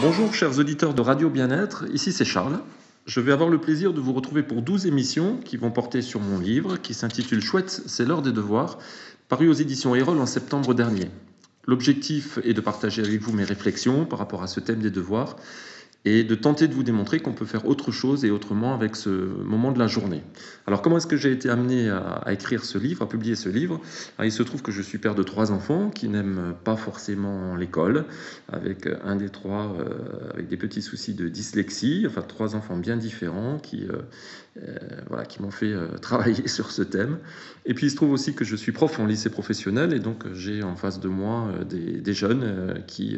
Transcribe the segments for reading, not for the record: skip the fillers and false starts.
Bonjour chers auditeurs de Radio Bien-être, ici c'est Charles. Je vais avoir le plaisir de vous retrouver pour 12 émissions qui vont porter sur mon livre qui s'intitule Chouette, c'est l'heure des devoirs, paru aux éditions Erol en septembre dernier. L'objectif est de partager avec vous mes réflexions par rapport à ce thème des devoirs et de tenter de vous démontrer qu'on peut faire autre chose et autrement avec ce moment de la journée. Alors comment est-ce que j'ai été amené à écrire ce livre, à publier ce livre? Alors, il se trouve que je suis père de 3 enfants qui n'aiment pas forcément l'école, avec un des 3 avec des petits soucis de dyslexie, enfin 3 enfants bien différents qui m'ont fait travailler sur ce thème. Et puis il se trouve aussi que je suis prof en lycée professionnel et donc j'ai en face de moi des jeunes qui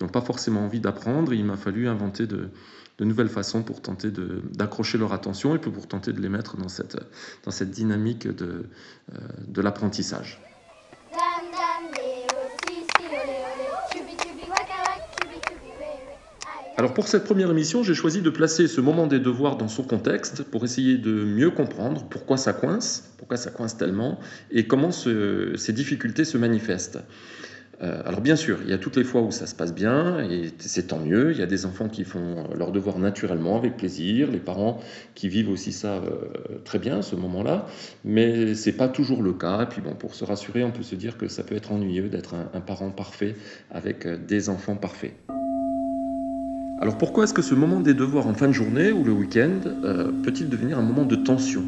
n'ont pas forcément envie d'apprendre. Il m'a fallu inventer de nouvelles façons pour tenter d'accrocher leur attention et pour tenter de les mettre dans cette dynamique de l'apprentissage. Alors pour cette première émission, j'ai choisi de placer ce moment des devoirs dans son contexte pour essayer de mieux comprendre pourquoi ça coince tellement et comment ces difficultés se manifestent. Alors bien sûr, il y a toutes les fois où ça se passe bien et c'est tant mieux. Il y a des enfants qui font leurs devoirs naturellement, avec plaisir, les parents qui vivent aussi ça très bien, ce moment-là, mais c'est pas toujours le cas. Et puis bon, pour se rassurer, on peut se dire que ça peut être ennuyeux d'être un parent parfait avec des enfants parfaits. Alors pourquoi est-ce que ce moment des devoirs en fin de journée ou le week-end peut-il devenir un moment de tension?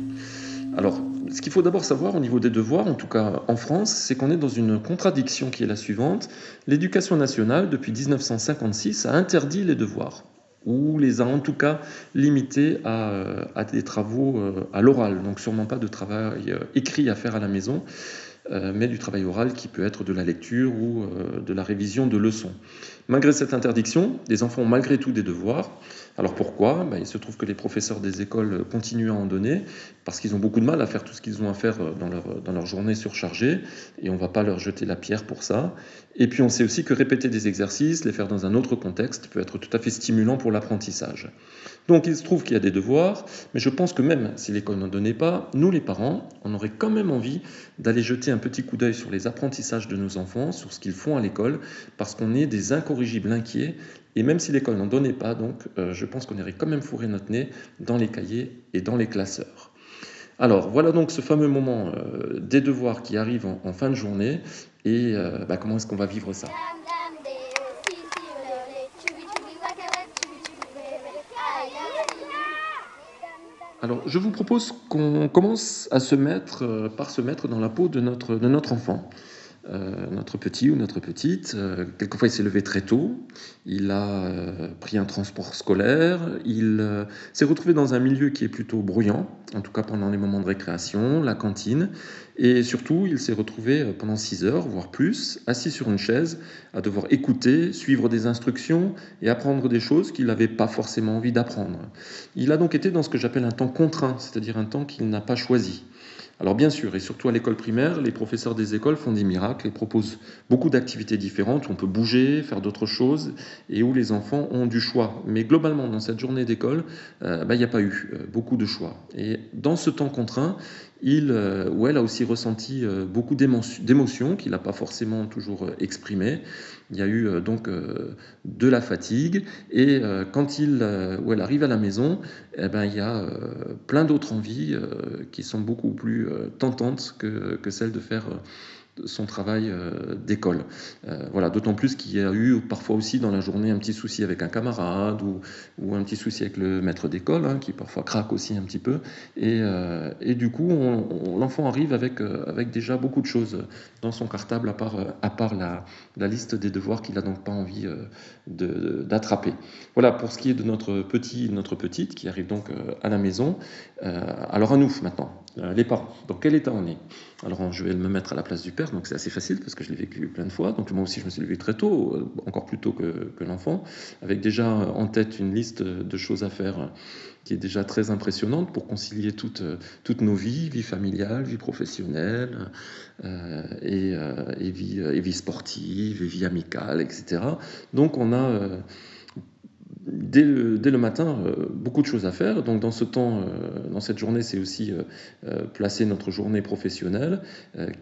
Alors, ce qu'il faut d'abord savoir au niveau des devoirs, en tout cas en France, c'est qu'on est dans une contradiction qui est la suivante. L'éducation nationale, depuis 1956, a interdit les devoirs, ou les a en tout cas limités à des travaux à l'oral, donc sûrement pas de travail écrit à faire à la maison, mais du travail oral qui peut être de la lecture ou de la révision de leçons. Malgré cette interdiction, les enfants ont malgré tout des devoirs. Alors pourquoi? Il se trouve que les professeurs des écoles continuent à en donner parce qu'ils ont beaucoup de mal à faire tout ce qu'ils ont à faire dans leur journée surchargée et on ne va pas leur jeter la pierre pour ça. Et puis on sait aussi que répéter des exercices, les faire dans un autre contexte peut être tout à fait stimulant pour l'apprentissage. Donc il se trouve qu'il y a des devoirs, mais je pense que même si l'école n'en donnait pas, nous les parents, on aurait quand même envie d'aller jeter un petit coup d'œil sur les apprentissages de nos enfants, sur ce qu'ils font à l'école, parce qu'on est des incorrigibles inquiets, et même si l'école n'en donnait pas, donc je pense qu'on irait quand même fourrer notre nez dans les cahiers et dans les classeurs. Alors voilà donc ce fameux moment des devoirs qui arrive en fin de journée, et comment est-ce qu'on va vivre ça? Alors, je vous propose qu'on commence par se mettre dans la peau de notre enfant. Notre petit ou notre petite, quelquefois il s'est levé très tôt, il a pris un transport scolaire, il s'est retrouvé dans un milieu qui est plutôt bruyant, en tout cas pendant les moments de récréation, la cantine, et surtout il s'est retrouvé pendant 6 heures, voire plus, assis sur une chaise, à devoir écouter, suivre des instructions et apprendre des choses qu'il n'avait pas forcément envie d'apprendre. Il a donc été dans ce que j'appelle un temps contraint, c'est-à-dire un temps qu'il n'a pas choisi. Alors bien sûr, et surtout à l'école primaire, les professeurs des écoles font des miracles et proposent beaucoup d'activités différentes où on peut bouger, faire d'autres choses et où les enfants ont du choix. Mais globalement, dans cette journée d'école, il n'y a pas eu beaucoup de choix. Et dans ce temps contraint, il ou elle a aussi ressenti beaucoup d'émotions qu'il n'a pas forcément toujours exprimées. Il y a eu donc de la fatigue et quand il ou elle arrive à la maison, il y a plein d'autres envies qui sont beaucoup plus tentantes que celle de faire son travail d'école. Voilà, d'autant plus qu'il y a eu parfois aussi dans la journée un petit souci avec un camarade ou un petit souci avec le maître d'école, qui parfois craque aussi un petit peu. Et du coup, l'enfant arrive avec déjà beaucoup de choses dans son cartable à part la liste des devoirs qu'il n'a donc pas envie d'attraper. Voilà pour ce qui est de notre petit, notre petite qui arrive donc à la maison. Alors à nous maintenant, les parents. Dans quel état on est? Alors je vais me mettre à la place du père, donc c'est assez facile parce que je l'ai vécu plein de fois. Donc moi aussi je me suis levé très tôt, encore plus tôt que l'enfant, avec déjà en tête une liste de choses à faire qui est déjà très impressionnante pour concilier toutes nos vies, vie familiale, vie professionnelle, et vie sportive, et vie amicale, etc. Donc on a dès le matin, beaucoup de choses à faire. Donc dans ce temps, dans cette journée, c'est aussi placer notre journée professionnelle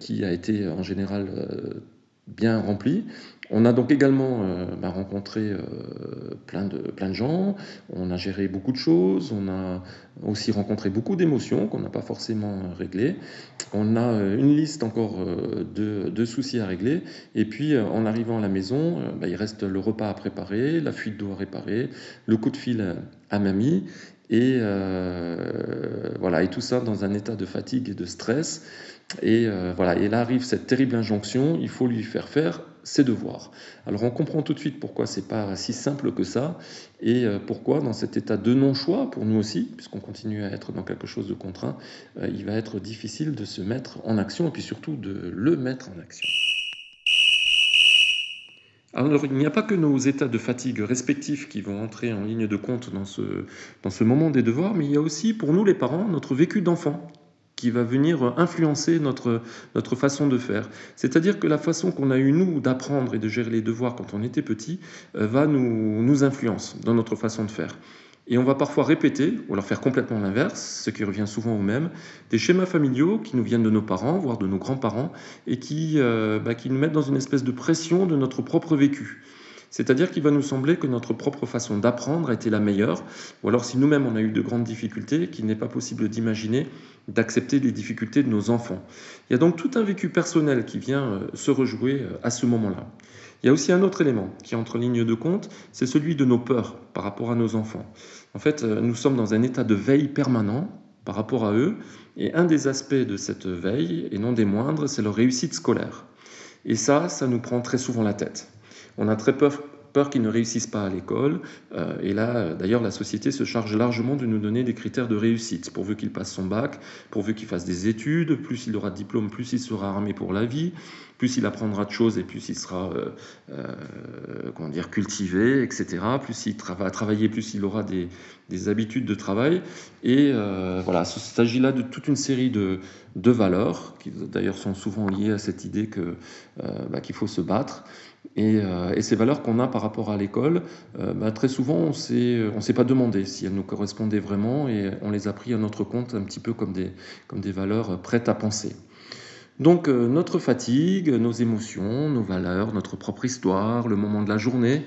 qui a été en général bien remplie. On a donc également rencontré plein de gens, on a géré beaucoup de choses, on a aussi rencontré beaucoup d'émotions qu'on n'a pas forcément réglées. On a une liste encore de soucis à régler. Et puis en arrivant à la maison, il reste le repas à préparer, la fuite d'eau à réparer, le coup de fil à mamie. Et voilà, et tout ça dans un état de fatigue et de stress. Et voilà, et là arrive cette terrible injonction, il faut lui faire ses devoirs. Alors on comprend tout de suite pourquoi c'est pas si simple que ça, et pourquoi dans cet état de non-choix, pour nous aussi, puisqu'on continue à être dans quelque chose de contraint, il va être difficile de se mettre en action, et puis surtout de le mettre en action. Alors, il n'y a pas que nos états de fatigue respectifs qui vont entrer en ligne de compte dans ce moment des devoirs, mais il y a aussi, pour nous les parents, notre vécu d'enfant qui va venir influencer notre façon de faire. C'est-à-dire que la façon qu'on a eu, nous, d'apprendre et de gérer les devoirs quand on était petit, va nous influencer dans notre façon de faire. Et on va parfois répéter, ou alors faire complètement l'inverse, ce qui revient souvent au même, des schémas familiaux qui nous viennent de nos parents, voire de nos grands-parents, et qui nous mettent dans une espèce de pression de notre propre vécu. C'est-à-dire qu'il va nous sembler que notre propre façon d'apprendre a été la meilleure, ou alors si nous-mêmes on a eu de grandes difficultés, qu'il n'est pas possible d'imaginer d'accepter les difficultés de nos enfants. Il y a donc tout un vécu personnel qui vient se rejouer à ce moment-là. Il y a aussi un autre élément qui entre en ligne de compte, c'est celui de nos peurs par rapport à nos enfants. En fait, nous sommes dans un état de veille permanent par rapport à eux, et un des aspects de cette veille, et non des moindres, c'est leur réussite scolaire. Et ça nous prend très souvent la tête. On a très peur qu'ils ne réussissent pas à l'école. Et là, d'ailleurs, la société se charge largement de nous donner des critères de réussite. Pourvu qu'il passe son bac, pourvu qu'il fasse des études, plus il aura de diplôme, plus il sera armé pour la vie, plus il apprendra de choses et plus il sera cultivé, etc. Plus il va travailler, plus il aura des habitudes de travail. Et voilà, il s'agit là de toute une série de valeurs, qui d'ailleurs sont souvent liées à cette idée qu'il faut se battre. Et ces valeurs qu'on a par rapport à l'école, très souvent on s'est pas demandé si elles nous correspondaient vraiment, et on les a pris à notre compte un petit peu comme des valeurs prêtes à penser. Donc notre fatigue, nos émotions, nos valeurs, notre propre histoire, le moment de la journée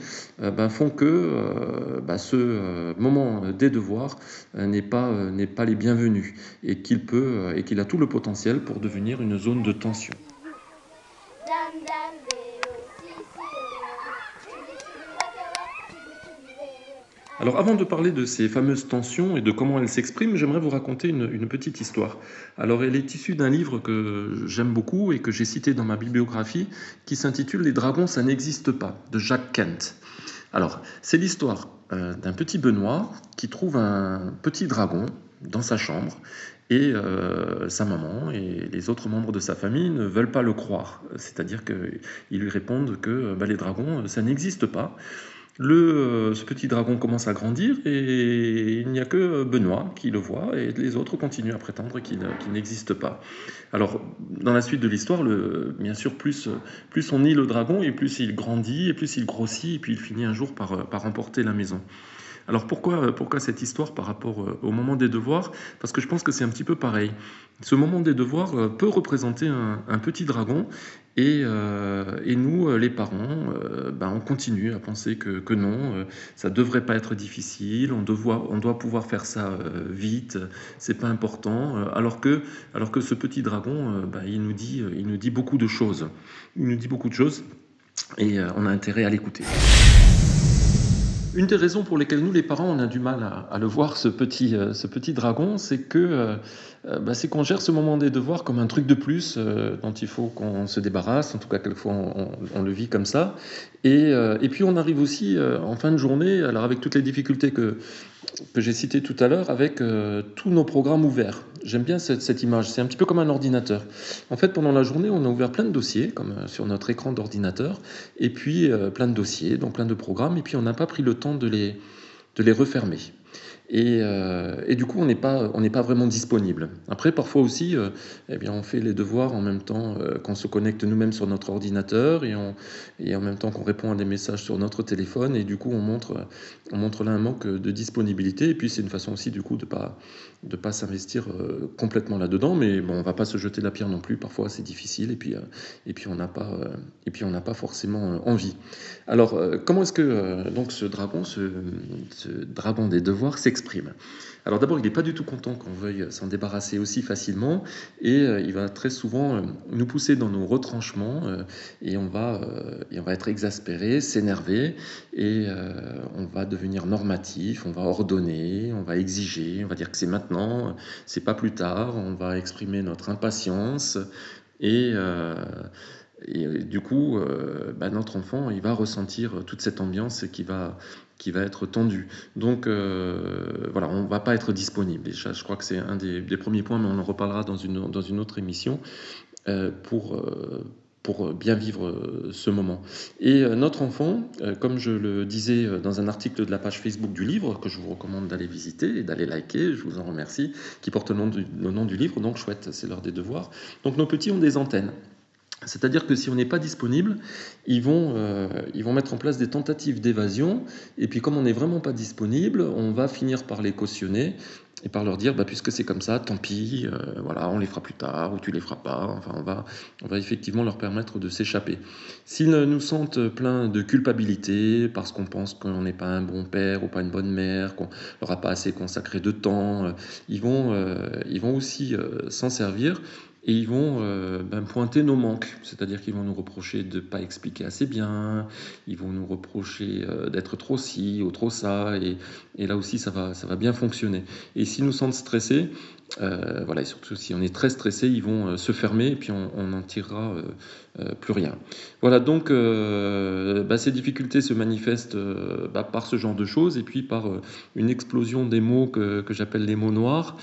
font que ce moment des devoirs n'est pas les bienvenus, et qu'il a tout le potentiel pour devenir une zone de tension. Alors avant de parler de ces fameuses tensions et de comment elles s'expriment, j'aimerais vous raconter une petite histoire. Alors elle est issue d'un livre que j'aime beaucoup et que j'ai cité dans ma bibliographie, qui s'intitule « Les dragons, ça n'existe pas » de Jack Kent. Alors c'est l'histoire d'un petit Benoît qui trouve un petit dragon dans sa chambre, et sa maman et les autres membres de sa famille ne veulent pas le croire. C'est-à-dire qu'ils lui répondent que les dragons, ça n'existe pas. Ce petit dragon commence à grandir, et il n'y a que Benoît qui le voit, et les autres continuent à prétendre qu'il n'existe pas. Alors, dans la suite de l'histoire, bien sûr, plus on nie le dragon, et plus il grandit, et plus il grossit, et puis il finit un jour par remporter la maison. Alors pourquoi cette histoire par rapport au moment des devoirs ? Parce que je pense que c'est un petit peu pareil. Ce moment des devoirs peut représenter un petit dragon, et nous, les parents, on continue à penser que non, ça ne devrait pas être difficile, on doit pouvoir faire ça vite, c'est pas important, alors que ce petit dragon, il nous dit beaucoup de choses. Il nous dit beaucoup de choses, et on a intérêt à l'écouter. Une des raisons pour lesquelles nous, les parents, on a du mal à le voir, ce petit dragon, c'est qu'on gère ce moment des devoirs comme un truc de plus dont il faut qu'on se débarrasse. En tout cas, quelquefois, on le vit comme ça. Et puis, on arrive aussi en fin de journée, alors avec toutes les difficultés que j'ai citées tout à l'heure, avec tous nos programmes ouverts. J'aime bien cette image. C'est un petit peu comme un ordinateur. En fait, pendant la journée, on a ouvert plein de dossiers, comme sur notre écran d'ordinateur, et puis plein de dossiers, donc plein de programmes, et puis on n'a pas pris le temps de les refermer. Et du coup, on n'est pas vraiment disponible. Après, parfois aussi, eh bien, on fait les devoirs en même temps qu'on se connecte nous-mêmes sur notre ordinateur et en même temps qu'on répond à des messages sur notre téléphone. Et du coup, on montre là un manque de disponibilité. Et puis, c'est une façon aussi, du coup, de pas s'investir complètement là-dedans. Mais bon, on va pas se jeter la pierre non plus. Parfois, c'est difficile. Et puis, et puis, on n'a pas forcément envie. Alors, comment est-ce que donc ce dragon des devoirs s'exprime? Alors d'abord, il n'est pas du tout content qu'on veuille s'en débarrasser aussi facilement et il va très souvent nous pousser dans nos retranchements et on va être exaspéré, s'énerver et on va devenir normatif, on va ordonner, on va exiger, on va dire que c'est maintenant, c'est pas plus tard, on va exprimer notre impatience et, euh, du coup, bah, notre enfant, il va ressentir toute cette ambiance qui va être tendue. Donc voilà, on ne va pas être disponible. Déjà, je crois que c'est un des premiers points, mais on en reparlera dans une autre émission euh, pour, euh, pour bien vivre ce moment. Et notre enfant, comme je le disais dans un article de la page Facebook du livre, que je vous recommande d'aller visiter et d'aller liker, je vous en remercie, qui porte le nom du livre, donc chouette, c'est l'heure des devoirs. Donc nos petits ont des antennes. C'est-à-dire que si on n'est pas disponible, ils vont mettre en place des tentatives d'évasion, et puis comme on n'est vraiment pas disponible, on va finir par les cautionner et par leur dire, bah, puisque c'est comme ça, tant pis, voilà, on les fera plus tard, ou tu les feras pas, enfin on va effectivement leur permettre de s'échapper. S'ils nous sentent pleins de culpabilité, parce qu'on pense qu'on n'est pas un bon père ou pas une bonne mère, qu'on leur a pas assez consacré de temps, ils vont aussi s'en servir et ils vont pointer nos manques, c'est-à-dire qu'ils vont nous reprocher de ne pas expliquer assez bien, ils vont nous reprocher d'être trop ci ou trop ça, et là aussi ça va bien fonctionner. Et s'ils nous sentent stressés, voilà, et surtout si on est très stressé, ils vont se fermer et puis on n'en tirera plus rien. Voilà, donc ces difficultés se manifestent par ce genre de choses et puis par une explosion des mots que j'appelle les mots noirs,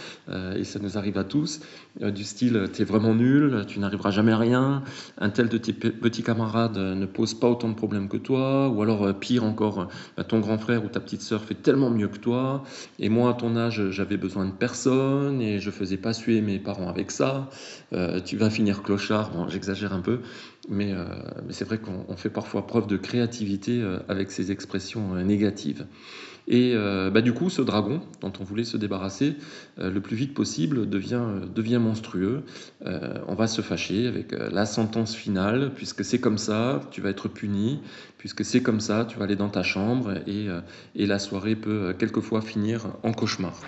et ça nous arrive à tous, du style t'es vraiment nul, tu n'arriveras jamais à rien, un tel de tes petits camarades ne pose pas autant de problèmes que toi, ou alors pire encore, ton grand frère ou ta petite sœur fait tellement mieux que toi, et moi à ton âge j'avais besoin de personne et je faisais pas suer mes parents avec ça, tu vas finir clochard, bon j'exagère un peu, mais c'est vrai qu'on fait parfois preuve de créativité avec ces expressions négatives. Et du coup, ce dragon dont on voulait se débarrasser le plus vite possible devient monstrueux. On va se fâcher avec la sentence finale, puisque c'est comme ça, tu vas être puni, puisque c'est comme ça, tu vas aller dans ta chambre, et la soirée peut quelquefois finir en cauchemar.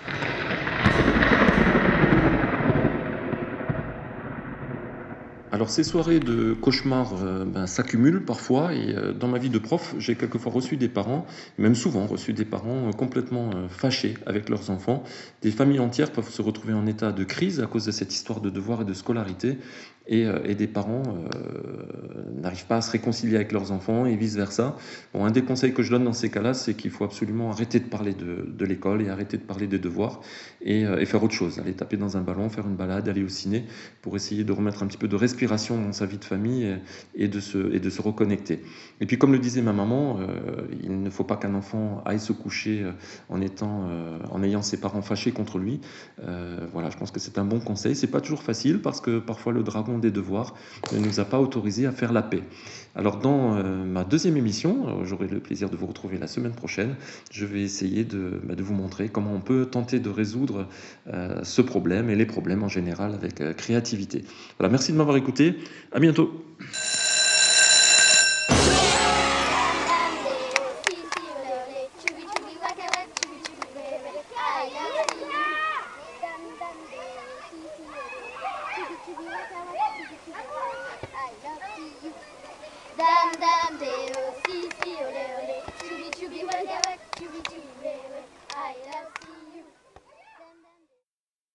Alors ces soirées de cauchemar s'accumulent parfois et dans ma vie de prof, j'ai quelquefois reçu des parents, même souvent reçu des parents complètement fâchés avec leurs enfants. Des familles entières peuvent se retrouver en état de crise à cause de cette histoire de devoir et de scolarité et des parents n'arrivent pas à se réconcilier avec leurs enfants et vice-versa. Bon, un des conseils que je donne dans ces cas-là, c'est qu'il faut absolument arrêter de parler de l'école et arrêter de parler des devoirs et faire autre chose, aller taper dans un ballon, faire une balade, aller au ciné pour essayer de remettre un petit peu de respiration dans sa vie de famille et de se reconnecter. Et puis comme le disait ma maman, il ne faut pas qu'un enfant aille se coucher en ayant ses parents fâchés contre lui. Voilà, je pense que c'est un bon conseil. C'est pas toujours facile parce que parfois le dragon des devoirs ne nous a pas autorisé à faire la paix. Alors dans ma deuxième émission, j'aurai le plaisir de vous retrouver la semaine prochaine, je vais essayer de vous montrer comment on peut tenter de résoudre ce problème et les problèmes en général avec créativité. Voilà, merci de m'avoir écouté, à bientôt. Dam dam deo, si si ole ole, chubby chubby waka waka, chubby chubby.